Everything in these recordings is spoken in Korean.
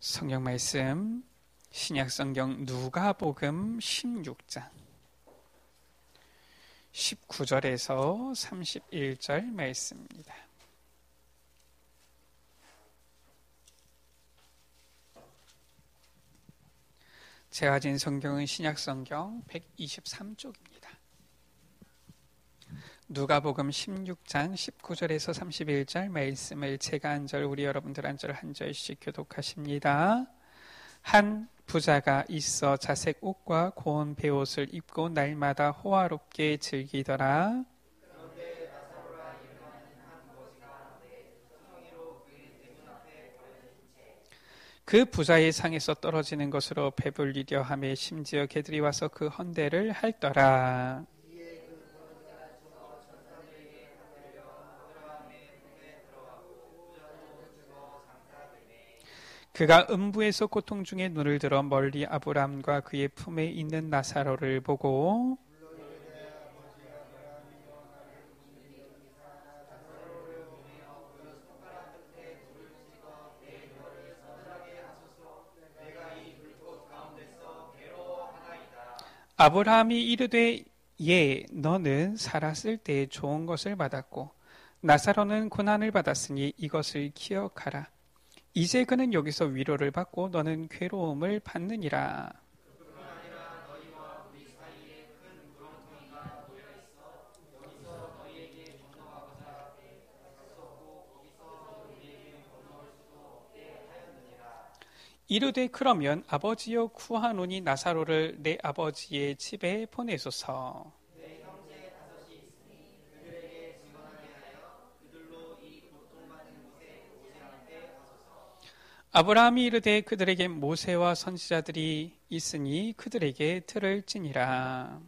성경 말씀 신약 성경 누가복음 16장 19절에서 31절 말씀입니다. 제가 가진 성경은 신약 성경 123쪽입니다. 누가복음 16장 19절에서 31절 말씀을 제가 한 절, 우리 여러분들 한 절 한 절씩 교독하십니다. 한 부자가 있어 자색 옷과 고운 베옷을 입고 날마다 호화롭게 즐기더라. 그 부자의 상에서 떨어지는 것으로 배불리려 하며 심지어 개들이 와서 그 헌대를 핥더라. 그가 음부에서 고통 중에 눈을 들어 멀리 아브라함과 그의 품에 있는 나사로를 보고 아브라함이 이르되 예, 너는 살았을 때 좋은 것을 받았고 나사로는 고난을 받았으니 이것을 기억하라. 이제 그는 여기서 위로를 받고 너는 괴로움을 받느니라. 이르되 그러면 아버지여 구하노니 나사로를 내 아버지의 집에 보내소서. 아브라함이 이르되 그들에게 모세와 선지자들이 있으니 그들에게 들을 지니라.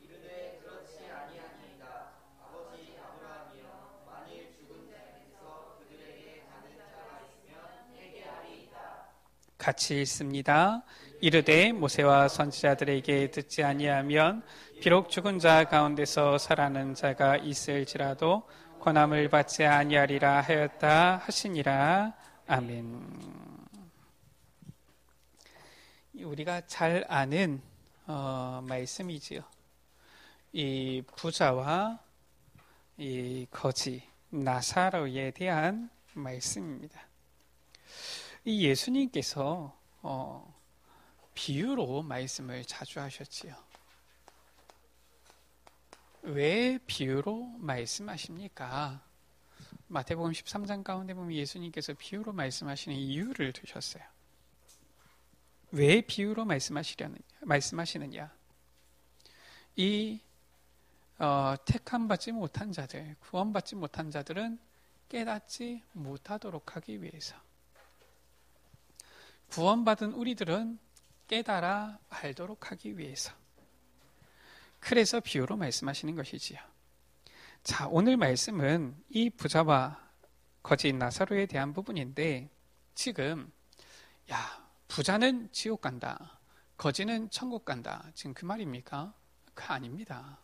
같이 읽습니다. 이르되 모세와 선지자들에게 듣지 아니하면 비록 죽은 자 가운데서 살아나는 자가 있을지라도 권함을 받지 아니하리라 하였다 하시니라. 아멘. 우리가 잘 아는 말씀이지요. 이 부자와 이 거지 나사로에 대한 말씀입니다. 이 예수님께서 비유로 말씀을 자주 하셨지요. 왜 비유로 말씀하십니까? 마태복음 13장 가운데 보면 예수님께서 비유로 말씀하시는 이유를 두셨어요. 왜 비유로 말씀하시느냐? 이 택함받지 못한 자들, 구원받지 못한 자들은 깨닫지 못하도록 하기 위해서, 구원받은 우리들은 깨달아 알도록 하기 위해서, 그래서 비유로 말씀하시는 것이지요. 자, 오늘 말씀은 이 부자와 거지 나사로에 대한 부분인데, 지금 부자는 지옥 간다, 거지는 천국 간다, 지금 그 말입니까? 그거 아닙니다.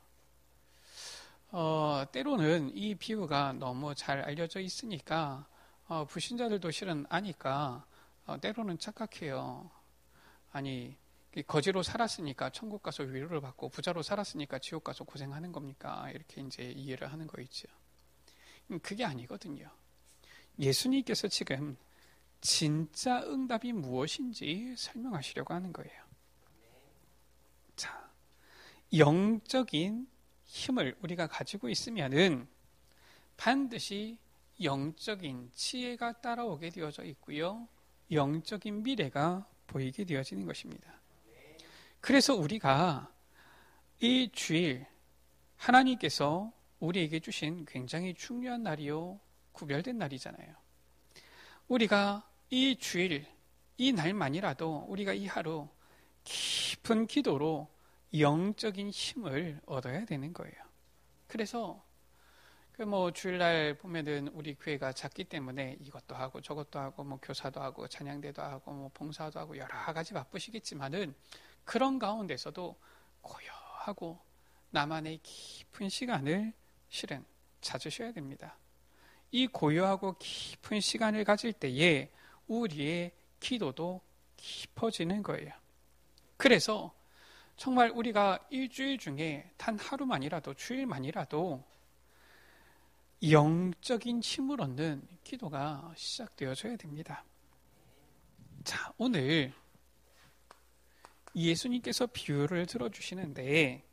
때로는 이 비유가 너무 잘 알려져 있으니까 불신자들도 실은 아니까 때로는 착각해요. 아니, 거지로 살았으니까 천국 가서 위로를 받고 부자로 살았으니까 지옥 가서 고생하는 겁니까? 이렇게 이제 이해를 하는 거 있죠. 그게 아니거든요. 예수님께서 지금 진짜 응답이 무엇인지 설명하시려고 하는 거예요. 자, 영적인 힘을 우리가 가지고 있으면은 반드시 영적인 지혜가 따라오게 되어져 있고요. 영적인 미래가 보이게 되어지는 것입니다. 그래서 우리가 이 주일 하나님께서 우리에게 주신 굉장히 중요한 날이요, 구별된 날이잖아요. 우리가 이 주일, 이 날만이라도 우리가 이 하루 깊은 기도로 영적인 힘을 얻어야 되는 거예요. 그래서 주일날 보면은 우리 교회가 작기 때문에 이것도 하고 저것도 하고 교사도 하고 찬양대도 하고 봉사도 하고 여러 가지 바쁘시겠지만은 그런 가운데서도 고요하고 나만의 깊은 시간을 실은 찾으셔야 됩니다. 이 고요하고 깊은 시간을 가질 때에 우리의 기도도 깊어지는 거예요. 그래서 정말 우리가 일주일 중에 단 하루만이라도, 주일만이라도 영적인 힘을 얻는 기도가 시작되어져야 됩니다. 자, 오늘 예수님께서 비유를 들어주시는데,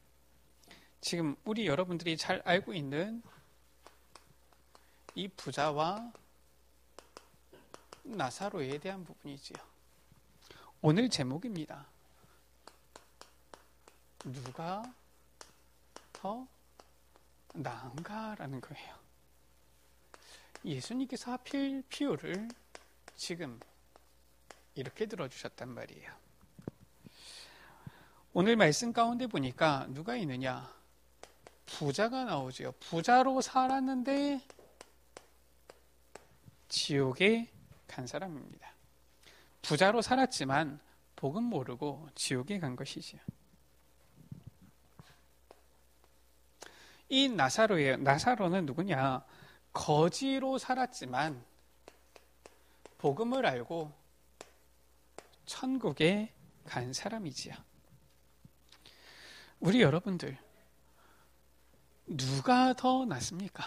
지금 우리 여러분들이 잘 알고 있는 이 부자와 나사로에 대한 부분이지요. 오늘 제목입니다. 누가 더 나은가라는 거예요. 예수님께서 하필 비유를 지금 이렇게 들어주셨단 말이에요. 오늘 말씀 가운데 보니까 누가 있느냐? 부자가 나오지요. 부자로 살았는데 지옥에 간 사람입니다. 부자로 살았지만 복음 모르고 지옥에 간 것이지요. 이 나사로예요. 나사로는 누구냐? 거지로 살았지만 복음을 알고 천국에 간 사람이지요. 우리 여러분들 누가 더 낫습니까?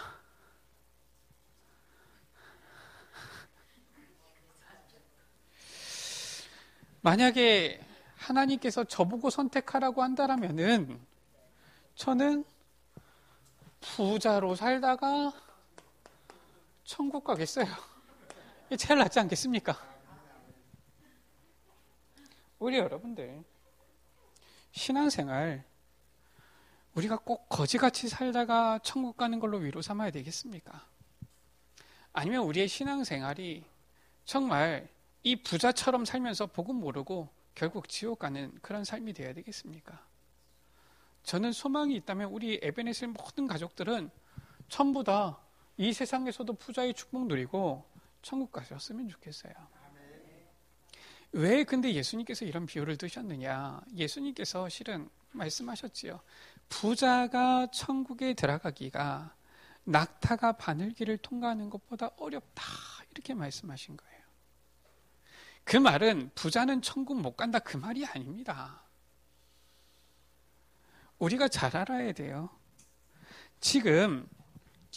만약에 하나님께서 저보고 선택하라고 한다면은 저는 부자로 살다가 천국 가겠어요. 이게 제일 낫지 않겠습니까? 우리 여러분들 신앙생활 우리가 꼭 거지같이 살다가 천국 가는 걸로 위로 삼아야 되겠습니까? 아니면 우리의 신앙생활이 정말 이 부자처럼 살면서 복음 모르고 결국 지옥 가는 그런 삶이 되어야 되겠습니까? 저는 소망이 있다면 우리 에베네셀 모든 가족들은 전부 다 이 세상에서도 부자의 축복 누리고 천국 가셨으면 좋겠어요. 왜 근데 예수님께서 이런 비유를 드셨느냐? 예수님께서 실은 말씀하셨지요. 부자가 천국에 들어가기가 낙타가 바늘길을 통과하는 것보다 어렵다. 이렇게 말씀하신 거예요. 그 말은 부자는 천국 못 간다 그 말이 아닙니다. 우리가 잘 알아야 돼요. 지금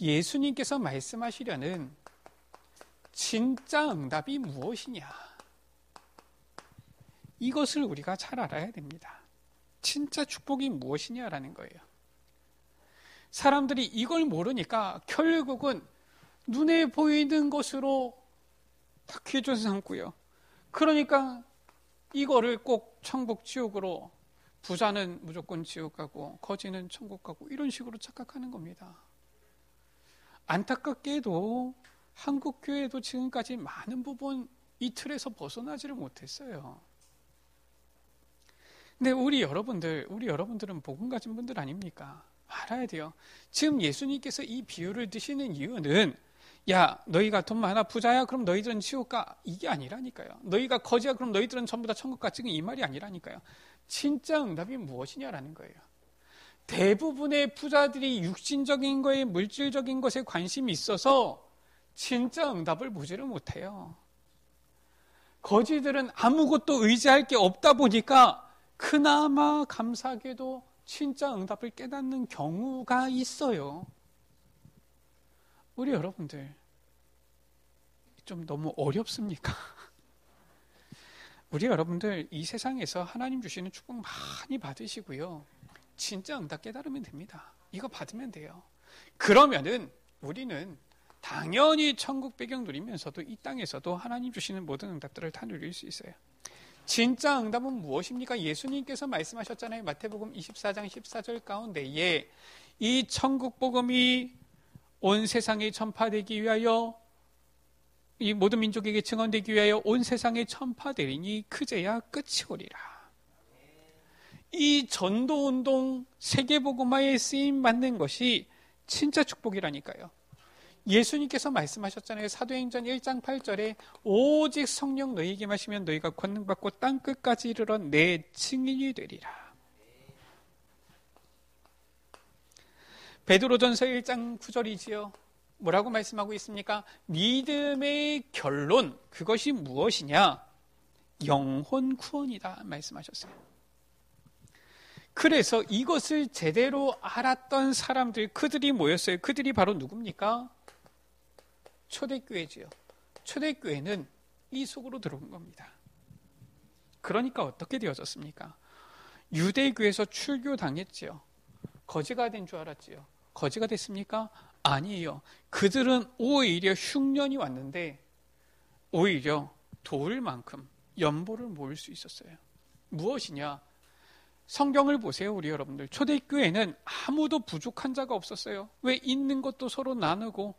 예수님께서 말씀하시려는 진짜 응답이 무엇이냐? 이것을 우리가 잘 알아야 됩니다. 진짜 축복이 무엇이냐라는 거예요. 사람들이 이걸 모르니까 결국은 눈에 보이는 것으로 다 귀준 삼고요. 그러니까 이거를 꼭 천국 지옥으로, 부자는 무조건 지옥 가고 거지는 천국 가고 이런 식으로 착각하는 겁니다. 안타깝게도 한국 교회도 지금까지 많은 부분 이 틀에서 벗어나지를 못했어요. 근데 우리 여러분들은 복음 가진 분들 아닙니까? 알아야 돼요. 지금 예수님께서 이 비유를 드시는 이유는 야, 너희가 돈 많아 부자야? 그럼 너희들은 지옥 가. 이게 아니라니까요. 너희가 거지야? 그럼 너희들은 전부 다 천국 가. 지금 이 말이 아니라니까요. 진짜 응답이 무엇이냐라는 거예요. 대부분의 부자들이 육신적인 거에, 물질적인 것에 관심이 있어서 진짜 응답을 보지를 못해요. 거지들은 아무것도 의지할 게 없다 보니까 그나마 감사하게도 진짜 응답을 깨닫는 경우가 있어요. 우리 여러분들 좀 너무 어렵습니까? 우리 여러분들 이 세상에서 하나님 주시는 축복 많이 받으시고요. 진짜 응답 깨달으면 됩니다. 이거 받으면 돼요. 그러면은 우리는 당연히 천국 배경 누리면서도 이 땅에서도 하나님 주시는 모든 응답들을 다 누릴 수 있어요. 진짜 응답은 무엇입니까? 예수님께서 말씀하셨잖아요. 마태복음 24장 14절 가운데에 이 천국 복음이 온 세상에 전파되기 위하여, 이 모든 민족에게 증언되기 위하여 온 세상에 전파되리니 그제야 끝이 오리라. 이 전도운동 세계복음화에 쓰임 받는 것이 진짜 축복이라니까요. 예수님께서 말씀하셨잖아요. 사도행전 1장 8절에 오직 성령 너희에게 마시면 너희가 권능받고 땅끝까지 이르러 내 증인이 되리라. 베드로전서 1장 9절이지요. 뭐라고 말씀하고 있습니까? 믿음의 결론, 그것이 무엇이냐? 영혼 구원이다 말씀하셨어요. 그래서 이것을 제대로 알았던 사람들, 그들이 뭐였어요? 그들이 바로 누굽니까? 초대교회지요. 초대교회는 이 속으로 들어온 겁니다. 그러니까 어떻게 되어졌습니까? 유대교에서 출교당했지요. 거지가 된 줄 알았지요. 거지가 됐습니까? 아니에요. 그들은 오히려 흉년이 왔는데 오히려 도울 만큼 연보를 모을 수 있었어요. 무엇이냐? 성경을 보세요, 우리 여러분들. 초대교회는 아무도 부족한 자가 없었어요. 왜? 있는 것도 서로 나누고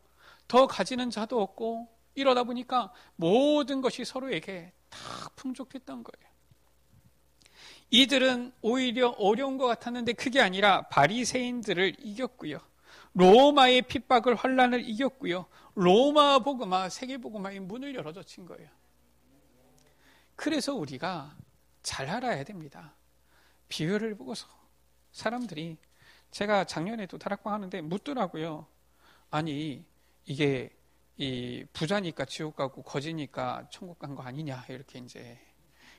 더 가지는 자도 없고 이러다 보니까 모든 것이 서로에게 다 풍족했던 거예요. 이들은 오히려 어려운 것 같았는데 그게 아니라 바리새인들을 이겼고요. 로마의 핍박을 환란을 이겼고요. 로마 복음화, 세계 복음화의 문을 열어젖힌 거예요. 그래서 우리가 잘 알아야 됩니다. 비유를 보고서 사람들이, 제가 작년에도 다락방 하는데 묻더라고요. 아니 이게 이 부자니까 지옥 가고 거지니까 천국 간 거 아니냐, 이렇게 이제.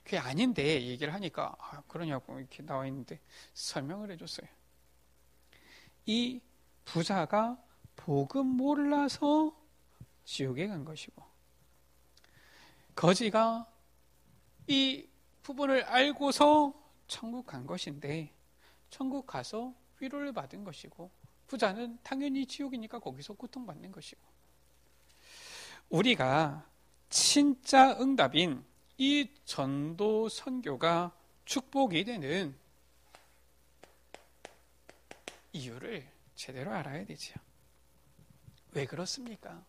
그게 아닌데 얘기를 하니까 그러냐고 이렇게 나와 있는데 설명을 해줬어요. 이 부자가 복음 몰라서 지옥에 간 것이고, 거지가 이 부분을 알고서 천국 간 것인데 천국 가서 위로를 받은 것이고, 부자는 당연히 지옥이니까 거기서 고통받는 것이고, 우리가 진짜 응답인 이 전도 선교가 축복이 되는 이유를 제대로 알아야 되지요. 왜 그렇습니까?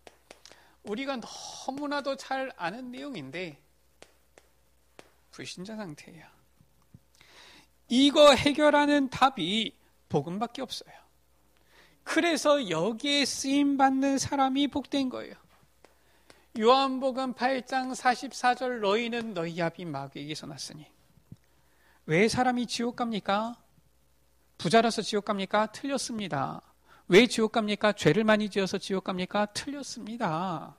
우리가 너무나도 잘 아는 내용인데 불신자 상태예요. 이거 해결하는 답이 복음밖에 없어요. 그래서 여기에 쓰임받는 사람이 복된 거예요. 요한복음 8장 44절, 너희는 너희 아비 마귀에게서 났으니. 왜 사람이 지옥 갑니까? 부자라서 지옥 갑니까? 틀렸습니다. 왜 지옥 갑니까? 죄를 많이 지어서 지옥 갑니까? 틀렸습니다.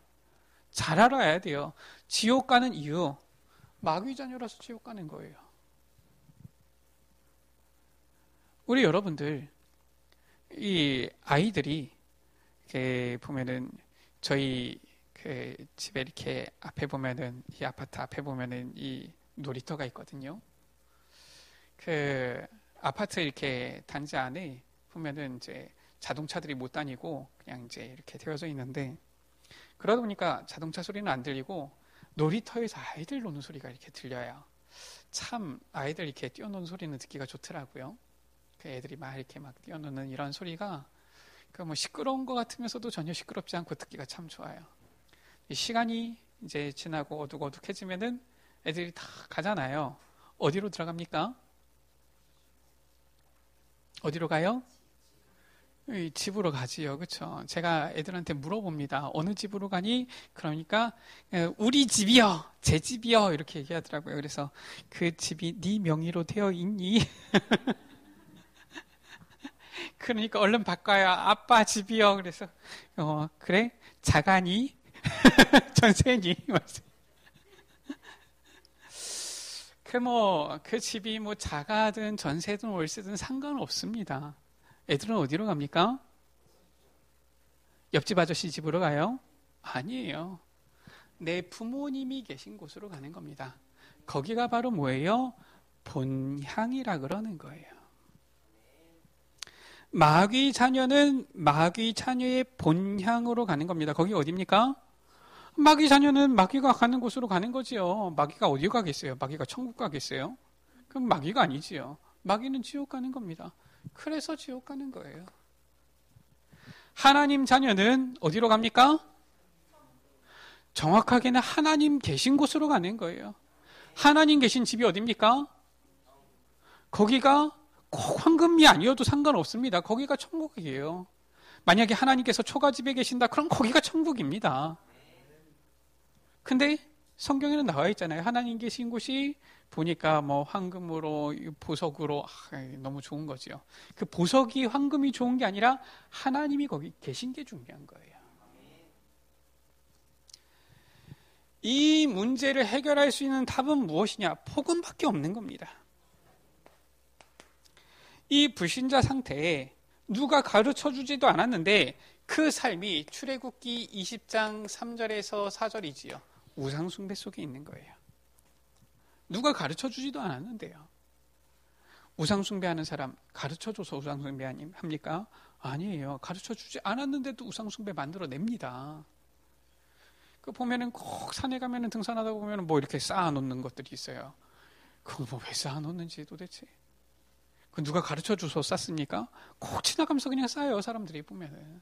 잘 알아야 돼요. 지옥 가는 이유, 마귀 자녀라서 지옥 가는 거예요. 우리 여러분들, 이 아이들이 이렇게 보면은, 저희 그 집에 이렇게 앞에 보면은, 이 아파트 앞에 보면은 이 놀이터가 있거든요. 그 아파트 이렇게 단지 안에 보면은 이제 자동차들이 못 다니고 그냥 이제 이렇게 되어져 있는데, 그러다 보니까 자동차 소리는 안 들리고 놀이터에서 아이들 노는 소리가 이렇게 들려요. 참 아이들 이렇게 뛰어노는 소리는 듣기가 좋더라고요. 그 애들이 막 이렇게 막 뛰어노는 이런 소리가 그 뭐 시끄러운 것 같으면서도 전혀 시끄럽지 않고 듣기가 참 좋아요. 시간이 이제 지나고 어둑어둑해지면은 애들이 다 가잖아요. 어디로 들어갑니까? 어디로 가요? 집으로 가지요. 그렇죠? 제가 애들한테 물어봅니다. 어느 집으로 가니? 그러니까 우리 집이요, 제 집이요, 이렇게 얘기하더라고요. 그래서 그 집이 네 명의로 되어 있니? 그러니까 얼른 바꿔요. 아빠 집이요. 그래서 그래? 자가니? 전세니? 그 집이 뭐 자가든 전세든 월세든 상관없습니다. 애들은 어디로 갑니까? 옆집 아저씨 집으로 가요? 아니에요. 내 부모님이 계신 곳으로 가는 겁니다. 거기가 바로 뭐예요? 본향이라 그러는 거예요. 마귀 자녀는 마귀 자녀의 본향으로 가는 겁니다. 거기 어디입니까? 마귀 자녀는 마귀가 가는 곳으로 가는 거지요. 마귀가 어디 가겠어요? 마귀가 천국 가겠어요? 그럼 마귀가 아니지요. 마귀는 지옥 가는 겁니다. 그래서 지옥 가는 거예요. 하나님 자녀는 어디로 갑니까? 정확하게는 하나님 계신 곳으로 가는 거예요. 하나님 계신 집이 어디입니까? 거기가 꼭 황금이 아니어도 상관없습니다. 거기가 천국이에요. 만약에 하나님께서 초가집에 계신다, 그럼 거기가 천국입니다. 근데 성경에는 나와 있잖아요. 하나님 계신 곳이 보니까 뭐 황금으로, 보석으로, 너무 좋은 거죠. 그 보석이 황금이 좋은 게 아니라 하나님이 거기 계신 게 중요한 거예요. 이 문제를 해결할 수 있는 답은 무엇이냐? 복음밖에 없는 겁니다. 이 불신자 상태에 누가 가르쳐 주지도 않았는데 그 삶이 출애굽기 20장 3절에서 4절이지요. 우상숭배 속에 있는 거예요. 누가 가르쳐 주지도 않았는데요. 우상숭배하는 사람 가르쳐줘서 우상숭배 합니까? 아니에요. 가르쳐주지 않았는데도 우상숭배 만들어냅니다. 그 보면은 꼭 산에 가면은 등산하다 보면은 뭐 이렇게 쌓아놓는 것들이 있어요. 그거 뭐 왜 쌓아놓는지 도대체. 그 누가 가르쳐줘서 쌓습니까? 꼭 지나가면서 그냥 쌓아요, 사람들이 보면은.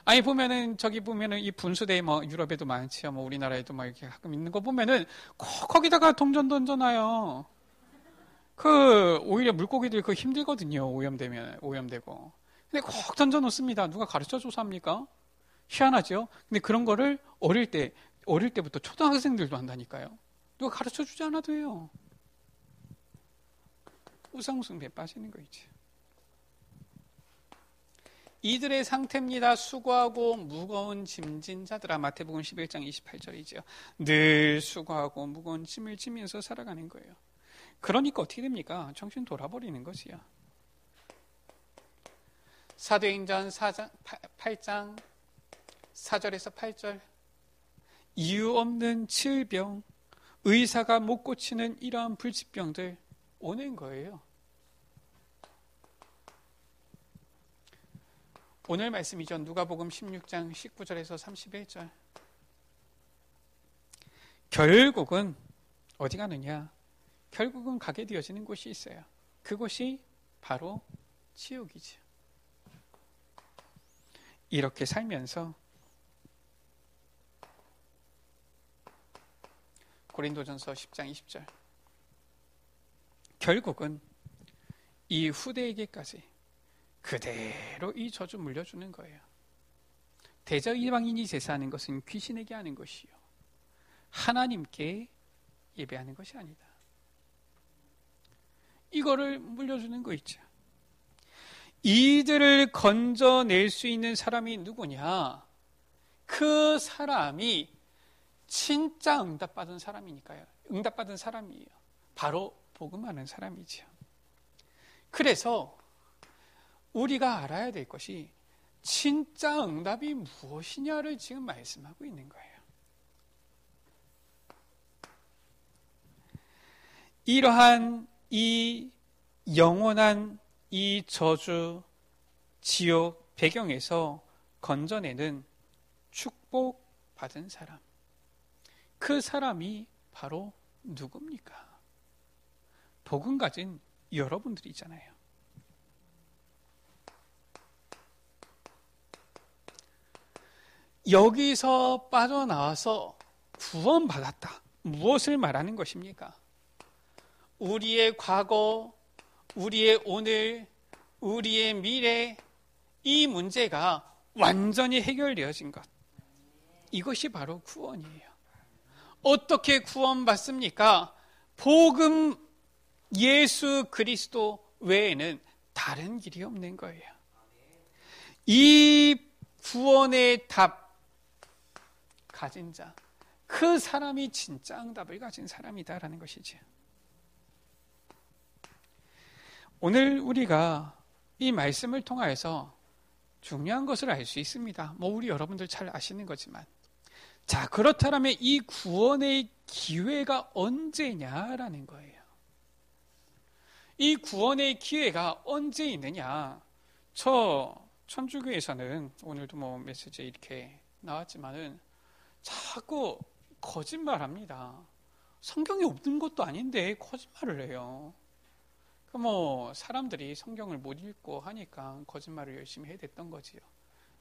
아니 보면은 저기 보면은 이 분수대 뭐 유럽에도 많지요. 뭐 우리나라에도 막 이렇게 가끔 있는 거 보면은 꼭 거기다가 동전 던져놔요. 그 오히려 물고기들 그 힘들거든요. 오염되고. 근데 꼭 던져놓습니다. 누가 가르쳐줘서 합니까? 희한하죠. 근데 그런 거를 어릴 때부터 초등학생들도 한다니까요. 누가 가르쳐주지 않아도 해요. 우상숭배에 빠지는 거 있죠. 이들의 상태입니다. 수고하고 무거운 짐진 자들아. 마태복음 11장 28절이죠. 늘 수고하고 무거운 짐을 지면서 살아가는 거예요. 그러니까 어떻게 됩니까? 정신 돌아버리는 것이야. 사도행전 8장 4절에서 8절. 이유 없는 질병, 의사가 못 고치는 이러한 불치병들 오는 거예요. 오늘 말씀이죠. 누가복음 16장 19절에서 31절. 결국은 어디 가느냐? 결국은 가게 되어지는 곳이 있어요. 그곳이 바로 지옥이죠. 이렇게 살면서 고린도전서 10장 20절. 결국은 이 후대에게까지 그대로 이 저주 물려주는 거예요. 대저 이방인이 제사하는 것은 귀신에게 하는 것이요 하나님께 예배하는 것이 아니다. 이거를 물려주는 거 있죠. 이들을 건져낼 수 있는 사람이 누구냐? 그 사람이 진짜 응답받은 사람이니까요. 응답받은 사람이에요. 바로 복음하는 사람이죠. 그래서 우리가 알아야 될 것이 진짜 응답이 무엇이냐를 지금 말씀하고 있는 거예요. 이러한 이 영원한 이 저주, 지옥 배경에서 건져내는 축복받은 사람. 그 사람이 바로 누굽니까? 복음 가진 여러분들이잖아요. 여기서 빠져나와서 구원받았다. 무엇을 말하는 것입니까? 우리의 과거, 우리의 오늘, 우리의 미래, 이 문제가 완전히 해결되어진 것. 이것이 바로 구원이에요. 어떻게 구원받습니까? 복음 예수 그리스도 외에는 다른 길이 없는 거예요. 이 구원의 답 가진 자, 그 사람이 진짜 응답을 가진 사람이다라는 것이죠. 오늘 우리가 이 말씀을 통하여서 중요한 것을 알 수 있습니다. 뭐 우리 여러분들 잘 아시는 거지만, 자, 그렇다면 이 구원의 기회가 언제냐라는 거예요. 이 구원의 기회가 언제 있느냐? 저 천주교에서는 오늘도 뭐 메시지에 이렇게 나왔지만은 자꾸 거짓말합니다. 성경이 없는 것도 아닌데 거짓말을 해요. 뭐 사람들이 성경을 못 읽고 하니까 거짓말을 열심히 해댔던 거지요.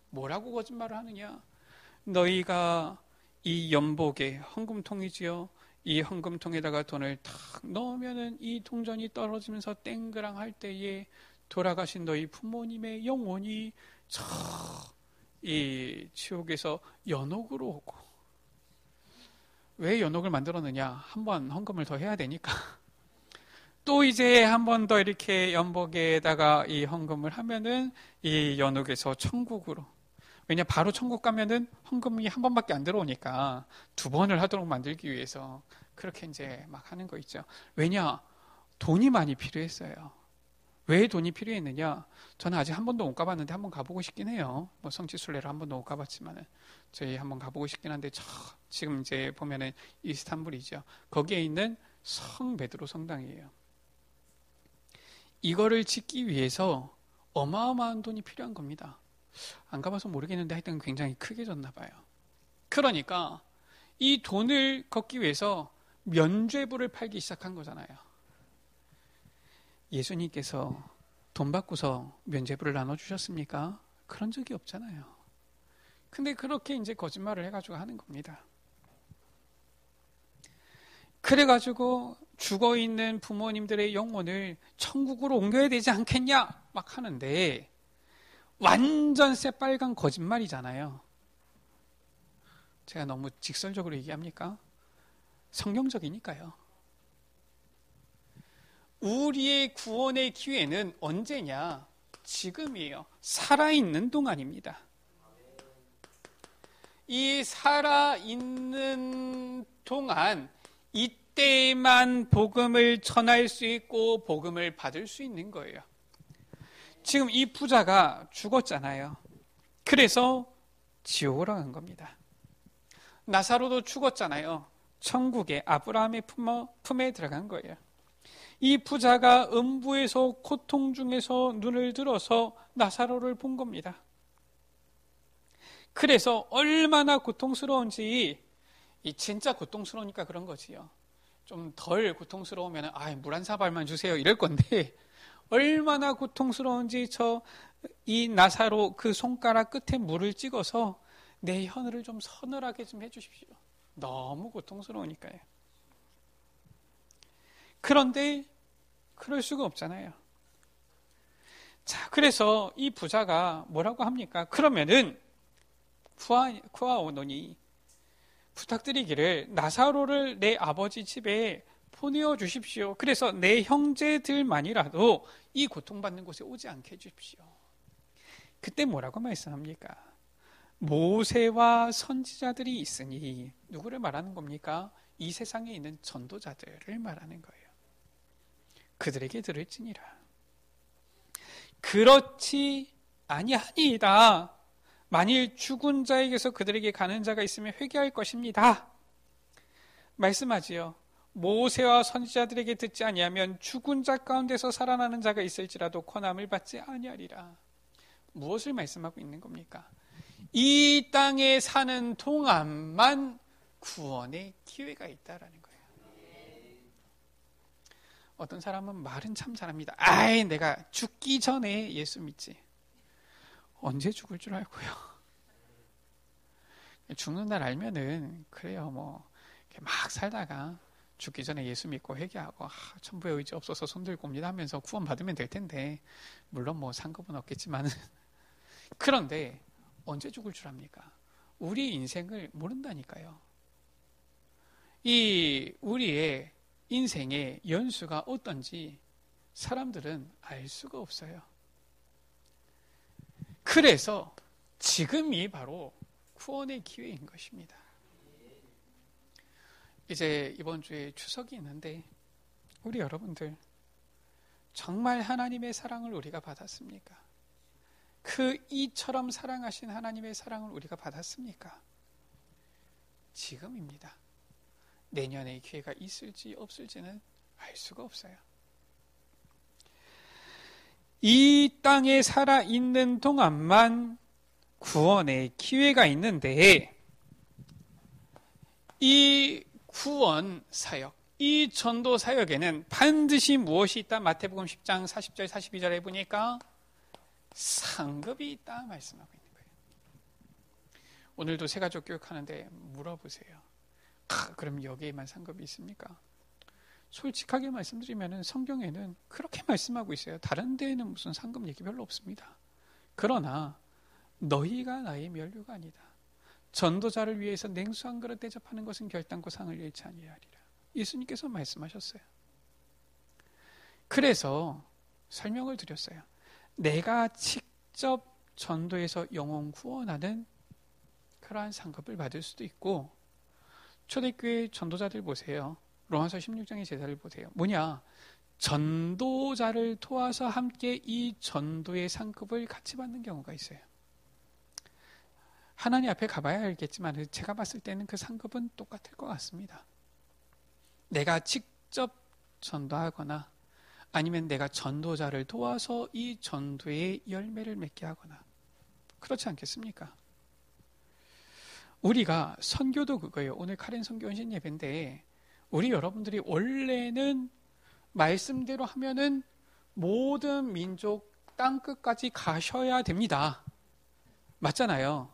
뭐라고 거짓말을 하느냐? 너희가 이 연복에 헌금통이지요. 이 헌금통에다가 돈을 탁 넣으면은 이 동전이 떨어지면서 땡그랑 할 때에 돌아가신 너희 부모님의 영혼이 이 지옥에서 연옥으로 오고. 왜 연옥을 만들었느냐? 한 번 헌금을 더 해야 되니까. 또 이제 한 번 더 이렇게 연복에다가 이 헌금을 하면은 이 연옥에서 천국으로. 왜냐, 바로 천국 가면은 헌금이 한 번밖에 안 들어오니까 두 번을 하도록 만들기 위해서 그렇게 이제 막 하는 거 있죠. 왜냐, 돈이 많이 필요했어요. 왜 돈이 필요했느냐? 저는 아직 한 번도 못 가봤는데 한 번 가보고 싶긴 해요. 뭐 성지순례를 한 번도 못 가봤지만은 저희 한 번 가보고 싶긴 한데 지금 이제 보면은 이스탄불이죠. 거기에 있는 성 베드로 성당이에요. 이거를 짓기 위해서 어마어마한 돈이 필요한 겁니다. 안 가봐서 모르겠는데 하여튼 굉장히 크게 졌나 봐요. 그러니까 이 돈을 걷기 위해서 면죄부를 팔기 시작한 거잖아요. 예수님께서 돈 받고서 면죄부를 나눠주셨습니까? 그런 적이 없잖아요. 근데 그렇게 이제 거짓말을 해가지고 하는 겁니다. 그래가지고 죽어있는 부모님들의 영혼을 천국으로 옮겨야 되지 않겠냐? 막 하는데 완전 새빨간 거짓말이잖아요. 제가 너무 직설적으로 얘기합니까? 성경적이니까요. 우리의 구원의 기회는 언제냐? 지금이에요. 살아있는 동안입니다. 이 살아있는 동안 이때만 복음을 전할 수 있고 복음을 받을 수 있는 거예요. 지금 이 부자가 죽었잖아요. 그래서 지옥으로 간 겁니다. 나사로도 죽었잖아요. 천국의 아브라함의 품에 들어간 거예요. 이 부자가 음부에서 고통 중에서 눈을 들어서 나사로를 본 겁니다. 그래서 얼마나 고통스러운지, 진짜 고통스러우니까 그런 거지요. 좀 덜 고통스러우면 물 한 사발만 주세요 이럴 건데 얼마나 고통스러운지 이 나사로 그 손가락 끝에 물을 찍어서 내 혀를 좀 서늘하게 좀 해주십시오. 너무 고통스러우니까요. 그런데 그럴 수가 없잖아요. 자, 그래서 이 부자가 뭐라고 합니까? 그러면은 구하오노니 부탁드리기를 나사로를 내 아버지 집에 보내어 주십시오. 그래서 내 형제들만이라도 이 고통받는 곳에 오지 않게 해주십시오. 그때 뭐라고 말씀합니까? 모세와 선지자들이 있으니 누구를 말하는 겁니까? 이 세상에 있는 전도자들을 말하는 거예요. 그들에게 들을지니라. 그렇지 아니하니이다. 만일 죽은 자에게서 그들에게 가는 자가 있으면 회개할 것입니다. 말씀하지요. 모세와 선지자들에게 듣지 아니하면 죽은 자 가운데서 살아나는 자가 있을지라도 권함을 받지 아니하리라. 무엇을 말씀하고 있는 겁니까? 이 땅에 사는 동안만 구원의 기회가 있다라는 거예요. 어떤 사람은 말은 참 잘합니다. 내가 죽기 전에 예수 믿지. 언제 죽을 줄 알고요. 죽는 날 알면은 그래요. 막 살다가 죽기 전에 예수 믿고 회개하고 천부의 의지 없어서 손들고 옵니다 하면서 구원 받으면 될 텐데, 물론 상급은 없겠지만은 그런데 언제 죽을 줄 압니까? 우리 인생을 모른다니까요. 이 우리의 인생의 연수가 어떤지 사람들은 알 수가 없어요. 그래서 지금이 바로 구원의 기회인 것입니다. 이제 이번 주에 추석이 있는데 우리 여러분들 정말 하나님의 사랑을 우리가 받았습니까? 그 이처럼 사랑하신 하나님의 사랑을 우리가 받았습니까? 지금입니다. 내년에 기회가 있을지 없을지는 알 수가 없어요. 이 땅에 살아있는 동안만 구원의 기회가 있는데, 이 구원 사역, 이 전도 사역에는 반드시 무엇이 있다? 마태복음 10장 40절 42절에 보니까 상급이 있다 말씀하고 있는 거예요. 오늘도 새가족 교육하는데 물어보세요. 그럼 여기에만 상급이 있습니까? 솔직하게 말씀드리면 성경에는 그렇게 말씀하고 있어요. 다른 데에는 무슨 상급 얘기 별로 없습니다. 그러나 너희가 나의 면류가 아니다. 전도자를 위해서 냉수 한 그릇 대접하는 것은 결단코 상을 잃지 아니하리라. 예수님께서 말씀하셨어요. 그래서 설명을 드렸어요. 내가 직접 전도에서 영혼 구원하는 그러한 상급을 받을 수도 있고, 초대교회 전도자들 보세요. 로마서 16장의 제사를 보세요. 뭐냐? 전도자를 도와서 함께 이 전도의 상급을 같이 받는 경우가 있어요. 하나님 앞에 가봐야 알겠지만 제가 봤을 때는 그 상급은 똑같을 것 같습니다. 내가 직접 전도하거나 아니면 내가 전도자를 도와서 이 전도의 열매를 맺게 하거나, 그렇지 않겠습니까? 우리가 선교도 그거예요. 오늘 카렌 선교 헌신 예배인데 우리 여러분들이 원래는 말씀대로 하면은 모든 민족 땅끝까지 가셔야 됩니다. 맞잖아요.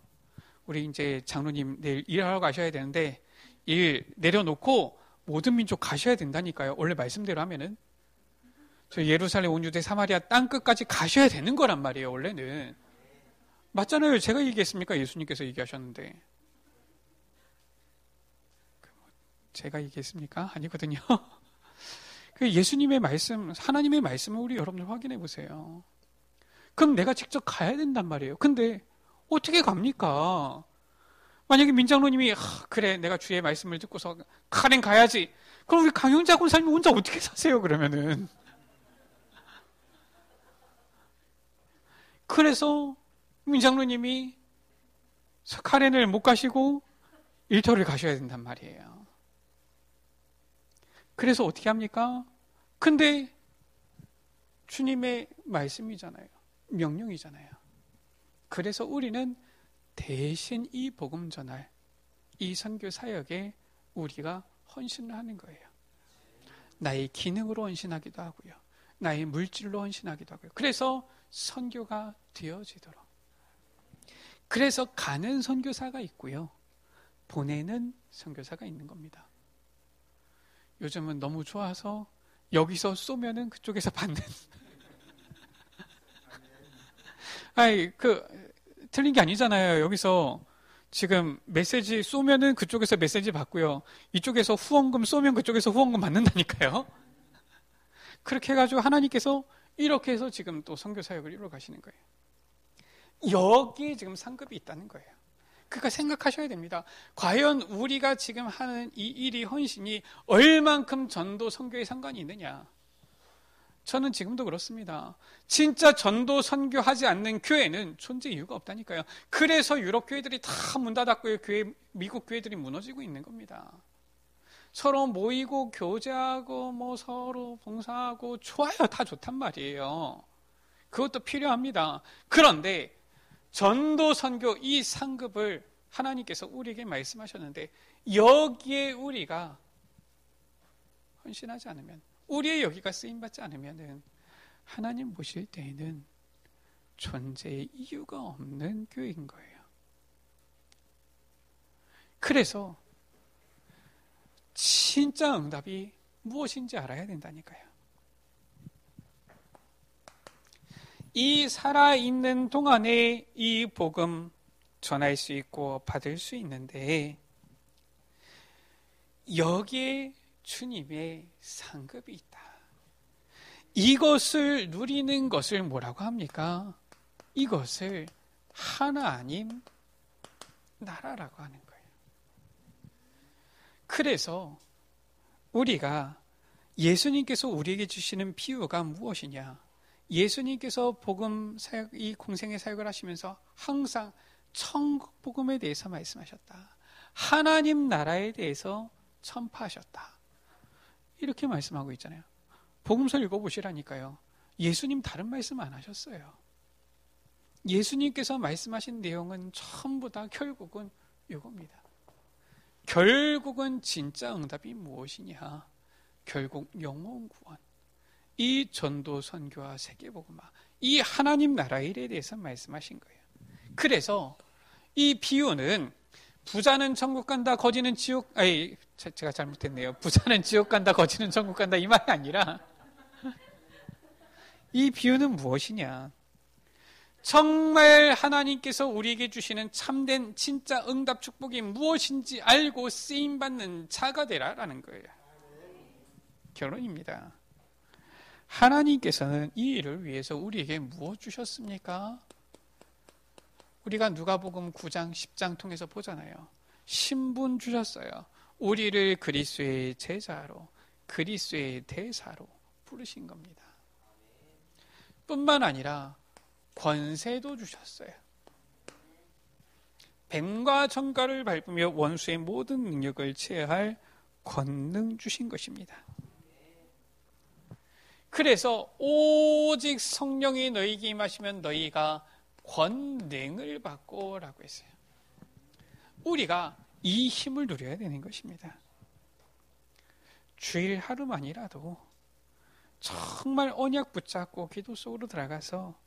우리 이제 장로님 내일 일하러 가셔야 되는데 일 내려놓고 모든 민족 가셔야 된다니까요. 원래 말씀대로 하면은 저 예루살렘 온 유대 사마리아 땅끝까지 가셔야 되는 거란 말이에요. 원래는 맞잖아요. 제가 얘기했습니까? 예수님께서 얘기하셨는데 제가 얘기했습니까? 아니거든요. 그 예수님의 말씀, 하나님의 말씀을 우리 여러분들 확인해 보세요. 그럼 내가 직접 가야 된단 말이에요. 근데 어떻게 갑니까? 만약에 민장로님이 그래 내가 주의 말씀을 듣고서 카렌 가야지. 그럼 우리 강영자군 삶이 혼자 어떻게 사세요? 그러면은. 그래서 민장로님이 카렌을 못 가시고 일터를 가셔야 된단 말이에요. 그래서 어떻게 합니까? 근데 주님의 말씀이잖아요. 명령이잖아요. 그래서 우리는 대신 이 복음 전할, 이 선교 사역에 우리가 헌신을 하는 거예요. 나의 기능으로 헌신하기도 하고요. 나의 물질로 헌신하기도 하고요. 그래서 선교가 되어지도록. 그래서 가는 선교사가 있고요. 보내는 선교사가 있는 겁니다. 요즘은 너무 좋아서 여기서 쏘면은 그쪽에서 받는. 아니, 틀린 게 아니잖아요. 여기서 지금 메시지 쏘면은 그쪽에서 메시지 받고요. 이쪽에서 후원금 쏘면 그쪽에서 후원금 받는다니까요. 그렇게 해가지고 하나님께서 이렇게 해서 지금 또 선교 사역을 이루어 가시는 거예요. 여기에 지금 상급이 있다는 거예요. 그러니까 생각하셔야 됩니다. 과연 우리가 지금 하는 이 일이 헌신이 얼만큼 전도 선교에 상관이 있느냐. 저는 지금도 그렇습니다. 진짜 전도 선교하지 않는 교회는 존재 이유가 없다니까요. 그래서 유럽 교회들이 다 문 닫았고요. 미국 교회들이 무너지고 있는 겁니다. 서로 모이고 교제하고 뭐 서로 봉사하고 좋아요. 다 좋단 말이에요. 그것도 필요합니다. 그런데 전도 선교 이 상급을 하나님께서 우리에게 말씀하셨는데 여기에 우리가 헌신하지 않으면, 우리의 여기가 쓰임받지 않으면 하나님 보실 때에는 존재의 이유가 없는 교회인 거예요. 그래서 진짜 응답이 무엇인지 알아야 된다니까요. 이 살아있는 동안에 이 복음 전할 수 있고 받을 수 있는데 여기에 주님의 상급이 있다. 이것을 누리는 것을 뭐라고 합니까? 이것을 하나님 나라라고 하는 거예요. 그래서 우리가 예수님께서 우리에게 주시는 비유가 무엇이냐? 예수님께서 복음 사역, 이 공생의 사역을 하시면서 항상 천국 복음에 대해서 말씀하셨다. 하나님 나라에 대해서 전파하셨다. 이렇게 말씀하고 있잖아요. 복음서 읽어보시라니까요. 예수님 다른 말씀 안 하셨어요. 예수님께서 말씀하신 내용은 전부 다 결국은 이겁니다. 결국은 진짜 응답이 무엇이냐? 결국 영혼 구원. 이 전도 선교와 세계복음화, 이 하나님 나라 일에 대해서 말씀하신 거예요. 그래서 이 비유는 부자는 천국 간다, 거지는 지옥, 제가 잘못했네요. 부자는 지옥 간다, 거지는 천국 간다 이 말이 아니라 이 비유는 무엇이냐? 정말 하나님께서 우리에게 주시는 참된 진짜 응답 축복이 무엇인지 알고 쓰임받는 자가 되라라는 거예요. 결론입니다. 하나님께서는 이 일을 위해서 우리에게 무엇 주셨습니까? 우리가 누가복음 9장, 10장 통해서 보잖아요. 신분 주셨어요. 우리를 그리스도의 제자로, 그리스도의 대사로 부르신 겁니다. 뿐만 아니라 권세도 주셨어요. 뱀과 정갈을 밟으며 원수의 모든 능력을 제어할 권능 주신 것입니다. 그래서 오직 성령이 너희에게 임하시면 너희가 권능을 받고 라고 했어요. 우리가 이 힘을 누려야 되는 것입니다. 주일 하루만이라도 정말 언약 붙잡고 기도 속으로 들어가서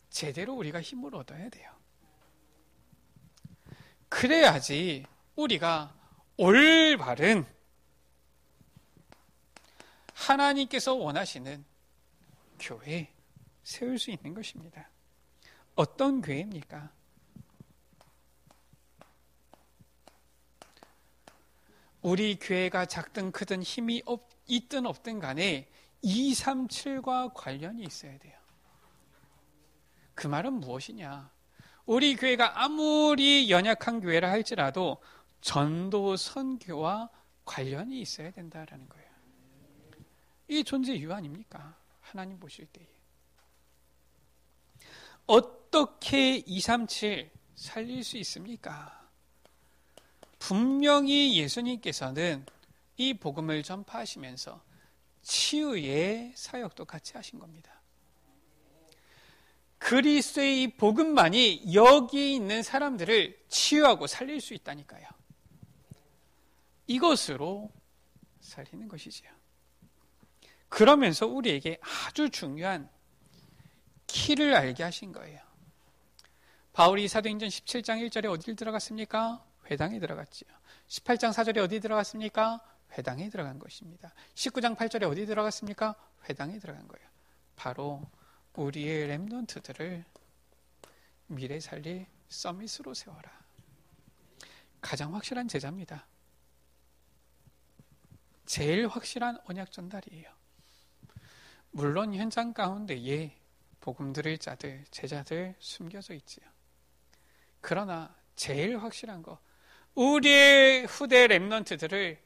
제대로 우리가 힘을 얻어야 돼요. 그래야지 우리가 올바른 하나님께서 원하시는 교회 세울 수 있는 것입니다. 어떤 교회입니까? 우리 교회가 작든 크든 힘이 있든 없든 간에 237과 관련이 있어야 돼요. 그 말은 무엇이냐? 우리 교회가 아무리 연약한 교회라 할지라도 전도 선교와 관련이 있어야 된다라는 거예요. 이 존재 이유 아닙니까? 하나님 보실 때에. 어떻게 237 살릴 수 있습니까? 분명히 예수님께서는 이 복음을 전파하시면서 치유의 사역도 같이 하신 겁니다. 그리스도의 이 복음만이 여기 있는 사람들을 치유하고 살릴 수 있다니까요. 이것으로 살리는 것이지요. 그러면서 우리에게 아주 중요한 키를 알게 하신 거예요. 바울이 사도행전 17장 1절에 어디를 들어갔습니까? 회당에 들어갔지요. 18장 4절에 어디 들어갔습니까? 회당에 들어간 것입니다. 19장 8절에 어디 들어갔습니까? 회당에 들어간 거예요. 바로 우리의 렘넌트들을 미래 살릴 서밋으로 세워라. 가장 확실한 제자입니다. 제일 확실한 언약 전달이에요. 물론 현장 가운데에 복음 들을 자들, 제자들 숨겨져 있지요. 그러나 제일 확실한 거, 우리의 후대 렘넌트들을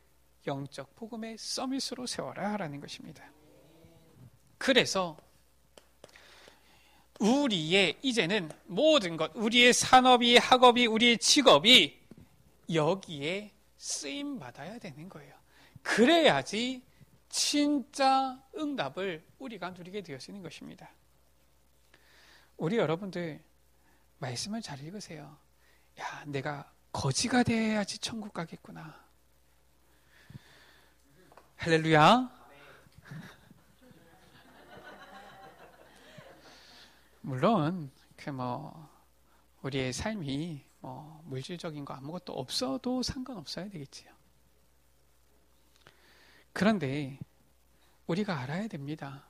영적 복음의 서밋으로 세워라 라는 것입니다. 그래서 우리의 이제는 모든 것, 우리의 산업이, 학업이, 우리의 직업이 여기에 쓰임 받아야 되는 거예요. 그래야지 진짜 응답을 우리가 누리게 되어지는 것입니다. 우리 여러분들 말씀을 잘 읽으세요. 야, 내가 거지가 돼야지 천국 가겠구나. 할렐루야. 물론 우리의 삶이 물질적인 거 아무것도 없어도 상관없어야 되겠지요. 그런데 우리가 알아야 됩니다.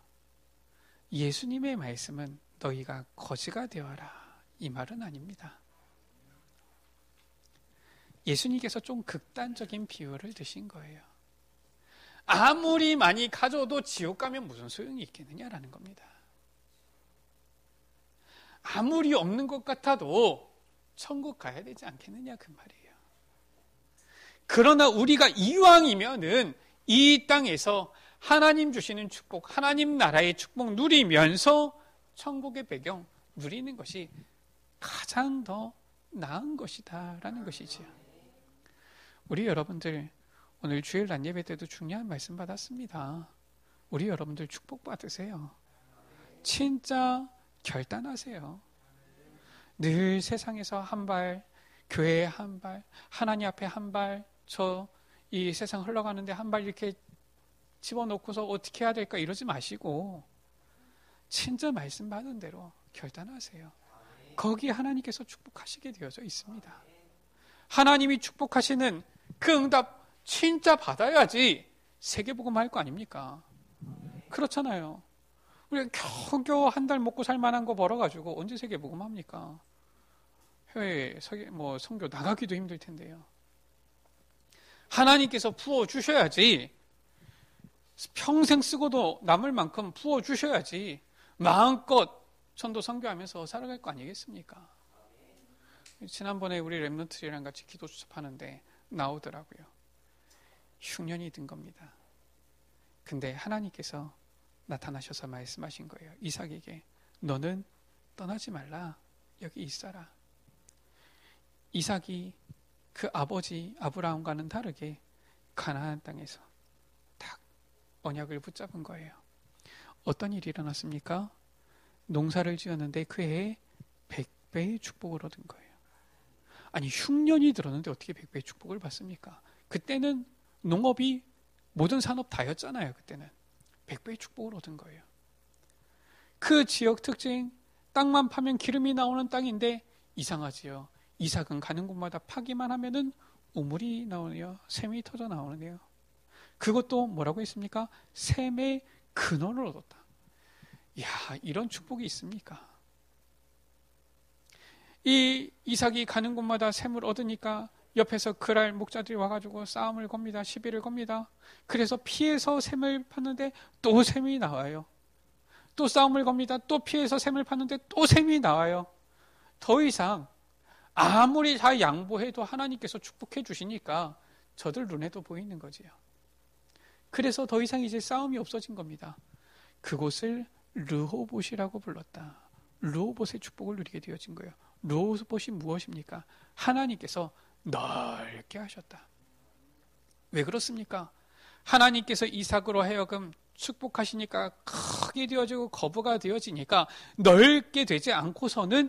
예수님의 말씀은 너희가 거지가 되어라, 이 말은 아닙니다. 예수님께서 좀 극단적인 비유를 드신 거예요. 아무리 많이 가져도 지옥 가면 무슨 소용이 있겠느냐라는 겁니다. 아무리 없는 것 같아도 천국 가야 되지 않겠느냐 그 말이에요. 그러나 우리가 이왕이면은 이 땅에서 하나님 주시는 축복, 하나님 나라의 축복 누리면서 천국의 배경 누리는 것이 가장 더 나은 것이다라는 것이지요. 우리 여러분들 오늘 주일 낮 예배 때도 중요한 말씀 받았습니다. 우리 여러분들 축복 받으세요. 진짜 결단하세요. 늘 세상에서 한 발, 교회에 한 발, 하나님 앞에 한 발, 이 세상 흘러가는데 한 발 이렇게 집어넣고서 어떻게 해야 될까 이러지 마시고 진짜 말씀 받은 대로 결단하세요. 거기 하나님께서 축복하시게 되어져 있습니다. 하나님이 축복하시는 그 응답 진짜 받아야지 세계복음 할 거 아닙니까? 그렇잖아요. 우리가 겨우겨우 한 달 먹고 살 만한 거 벌어가지고 언제 세계복음 합니까? 해외 선교 나가기도 힘들 텐데요. 하나님께서 부어주셔야지, 평생 쓰고도 남을 만큼 부어주셔야지 마음껏 전도 선교하면서 살아갈 거 아니겠습니까? 지난번에 우리 렘넌트들이랑 같이 기도 수첩하는데 나오더라고요. 흉년이 든 겁니다. 근데 하나님께서 나타나셔서 말씀하신 거예요. 이삭에게 너는 떠나지 말라. 여기 있어라. 이삭이 그 아버지 아브라함과는 다르게 가나안 땅에서 딱 언약을 붙잡은 거예요. 어떤 일이 일어났습니까? 농사를 지었는데 그 해에 100배의 축복을 얻은 거예요. 아니 흉년이 들었는데 어떻게 100배의 축복을 받습니까? 그때는 농업이 모든 산업 다였잖아요. 그때는 100배의 축복을 얻은 거예요. 그 지역 특징, 땅만 파면 기름이 나오는 땅인데 이상하지요. 이삭은 가는 곳마다 파기만 하면은 우물이 나오네요. 샘이 터져 나오네요. 그것도 뭐라고 했습니까? 샘의 근원을 얻었다. 이야, 이런 축복이 있습니까? 이 이삭이 가는 곳마다 샘을 얻으니까 옆에서 그랄 목자들이 와가지고 싸움을 겁니다. 시비를 겁니다. 그래서 피해서 샘을 팠는데 또 샘이 나와요. 또 싸움을 겁니다. 또 피해서 샘을 팠는데 또 샘이 나와요. 더 이상 아무리 다 양보해도 하나님께서 축복해 주시니까 저들 눈에도 보이는 거지요. 그래서 더 이상 이제 싸움이 없어진 겁니다. 그곳을 르호봇이라고 불렀다. 르호봇의 축복을 누리게 되어진 거예요. 르호봇이 무엇입니까? 하나님께서 넓게 하셨다. 왜 그렇습니까? 하나님께서 이삭으로 하여금 축복하시니까 크게 되어지고 거부가 되어지니까 넓게 되지 않고서는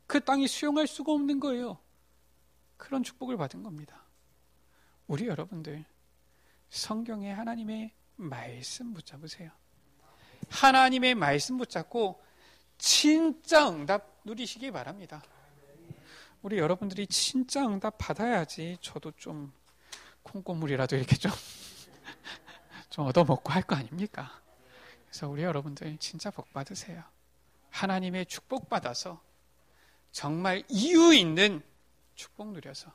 그 땅이 수용할 수가 없는 거예요. 그런 축복을 받은 겁니다. 우리 여러분들 성경에 하나님의 말씀 붙잡으세요. 하나님의 말씀 붙잡고 진짜 응답 누리시기 바랍니다. 우리 여러분들이 진짜 응답 받아야지 저도 좀 콩고물이라도 이렇게 좀 얻어먹고 할 거 아닙니까? 그래서 우리 여러분들 진짜 복 받으세요. 하나님의 축복 받아서 정말 이유 있는 축복 누려서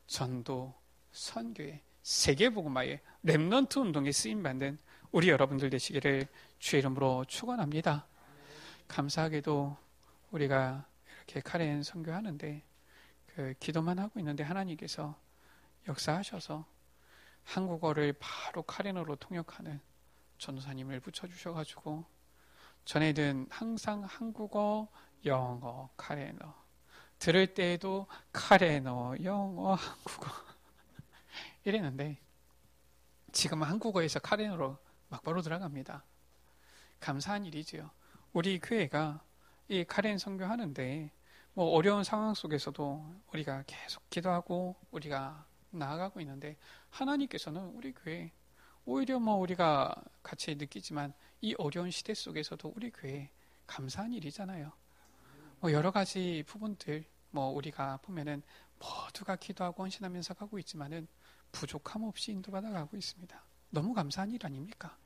전도, 선교에, 세계복음화에, 렘넌트 운동에 쓰임받는 우리 여러분들 되시기를 주의 이름으로 축원합니다. 감사하게도 우리가 이렇게 카렌 선교하는데 기도만 하고 있는데 하나님께서 역사하셔서 한국어를 바로 카렌어로 통역하는 전도사님을 붙여주셔가지고 전에는 항상 한국어, 영어, 카렌어 들을 때에도 카렌어, 영어, 한국어 이랬는데 지금은 한국어에서 카렌어로 막바로 들어갑니다. 감사한 일이지요. 우리 교회가 이 카렌 선교하는데 뭐 어려운 상황 속에서도 우리가 계속 기도하고 우리가 나아가고 있는데 하나님께서는 우리 교회 오히려 뭐 우리가 같이 느끼지만 이 어려운 시대 속에서도 우리 교회 감사한 일이잖아요. 뭐 여러 가지 부분들 뭐 우리가 보면은 모두가 기도하고 헌신하면서 가고 있지만은 부족함 없이 인도받아 가고 있습니다. 너무 감사한 일 아닙니까?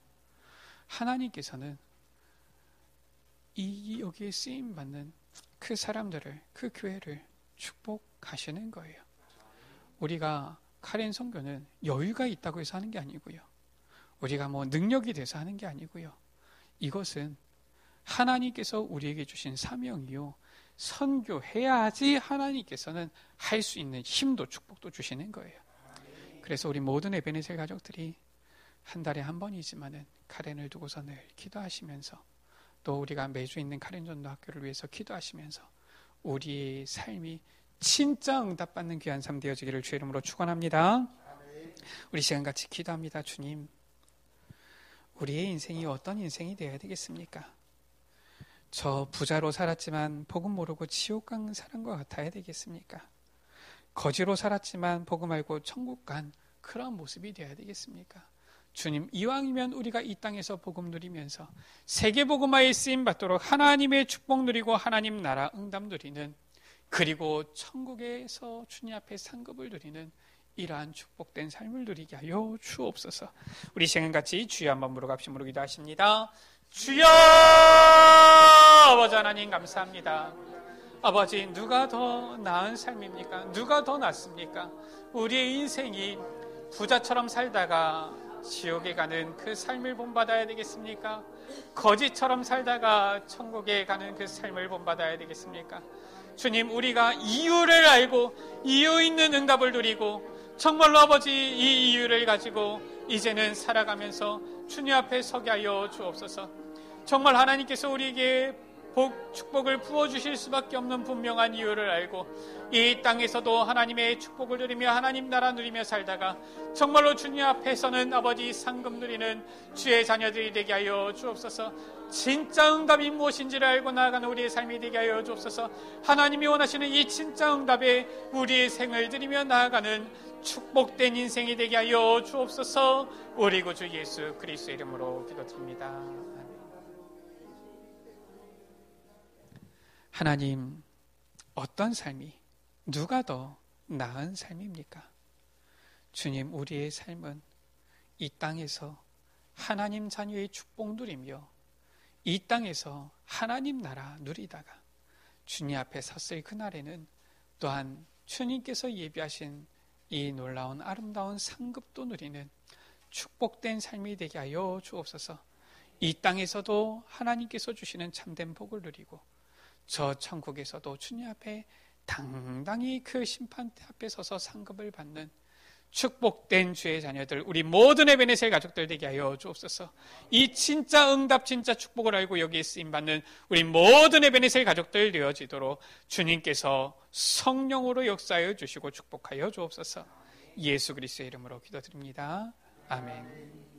하나님께서는 여기에 쓰임 받는 그 사람들을, 그 교회를 축복하시는 거예요. 우리가 카렌 선교는 여유가 있다고 해서 하는 게 아니고요. 우리가 뭐 능력이 돼서 하는 게 아니고요. 이것은 하나님께서 우리에게 주신 사명이요. 선교해야지 하나님께서는 할 수 있는 힘도 축복도 주시는 거예요. 그래서 우리 모든 에베네셀 가족들이 한 달에 한 번이지만은 카렌을 두고서 늘 기도하시면서 또 우리가 매주 있는 카렌 전도 학교를 위해서 기도하시면서 우리의 삶이 진짜 응답받는 귀한 삶 되어지기를 주의 이름으로 축원합니다. 우리 시간 같이 기도합니다. 주님, 우리의 인생이 어떤 인생이 되어야 되겠습니까? 저 부자로 살았지만 복음 모르고 지옥 간 사람과 같아야 되겠습니까? 거지로 살았지만 복음 알고 천국 간 그런 모습이 되어야 되겠습니까? 주님, 이왕이면 우리가 이 땅에서 복음 누리면서 세계복음화에 쓰임받도록 하나님의 축복 누리고 하나님 나라 응답 누리는, 그리고 천국에서 주님 앞에 상급을 누리는 이러한 축복된 삶을 누리게 하여 주옵소서. 우리 시간 같이 주여 한번 물어갑시다. 물어기도 하십니다. 주여! 아버지 하나님 감사합니다. 아버지, 누가 더 나은 삶입니까? 누가 더 낫습니까? 우리의 인생이 부자처럼 살다가 지옥에 가는 그 삶을 본받아야 되겠습니까? 거지처럼 살다가 천국에 가는 그 삶을 본받아야 되겠습니까? 주님, 우리가 이유를 알고 이유 있는 응답을 누리고 정말로 아버지 이 이유를 가지고 이제는 살아가면서 주님 앞에 서게 하여 주옵소서. 정말 하나님께서 우리에게 축복을 부어주실 수밖에 없는 분명한 이유를 알고 이 땅에서도 하나님의 축복을 누리며 하나님 나라 누리며 살다가 정말로 주님 앞에서는 아버지 상급 누리는 주의 자녀들이 되게 하여 주옵소서. 진짜 응답이 무엇인지를 알고 나아가는 우리의 삶이 되게 하여 주옵소서. 하나님이 원하시는 이 진짜 응답에 우리의 생을 드리며 나아가는 축복된 인생이 되게 하여 주옵소서. 우리 구주 예수 그리스도의 이름으로 기도드립니다. 아멘. 하나님, 어떤 삶이 누가 더 나은 삶입니까? 주님, 우리의 삶은 이 땅에서 하나님 자녀의 축복 누리며 이 땅에서 하나님 나라 누리다가 주님 앞에 섰을 그날에는 또한 주님께서 예비하신 이 놀라운 아름다운 상급도 누리는 축복된 삶이 되게 하여 주옵소서. 이 땅에서도 하나님께서 주시는 참된 복을 누리고 저 천국에서도 주님 앞에 당당히 그 심판 앞에 서서 상급을 받는 축복된 주의 자녀들, 우리 모든 에베네셀 가족들 되게 하여 주옵소서. 이 진짜 응답, 진짜 축복을 알고 여기에 쓰임받는 우리 모든 에베네셀 가족들 되어지도록 주님께서 성령으로 역사하여 주시고 축복하여 주옵소서. 예수 그리스도의 이름으로 기도드립니다. 아멘.